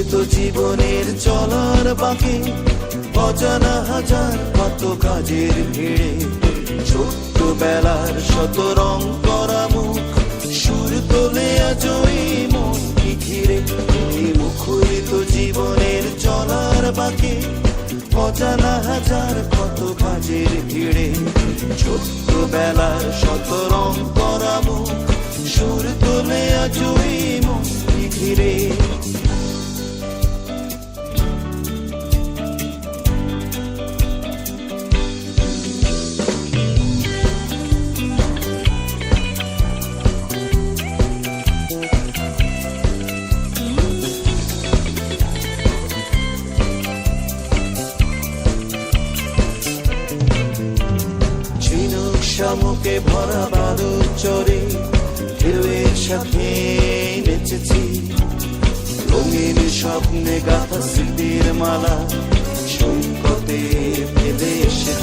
মুখরিত জীবনের চলার বাঁকে অজানা হাজার কত কাজের ভিড়ে ছোট্ট বেলার শত রং করা মুখ সুর তোলে আজ ওই মন ঘিরে। এই মুখরিত জীবনের চলার বাঁকে অজানা হাজার কত কাজের ভিড়ে ছোট্ট বেলার শত রং করা মুখ সুর তোলে আজ ওই মন ঘিরে। শামুকে ভরা বালুর চরে ঢেউয়ের সাথে বেঁচেছি রঙিন স্বপ্নে গাঁথা স্মৃতির মালা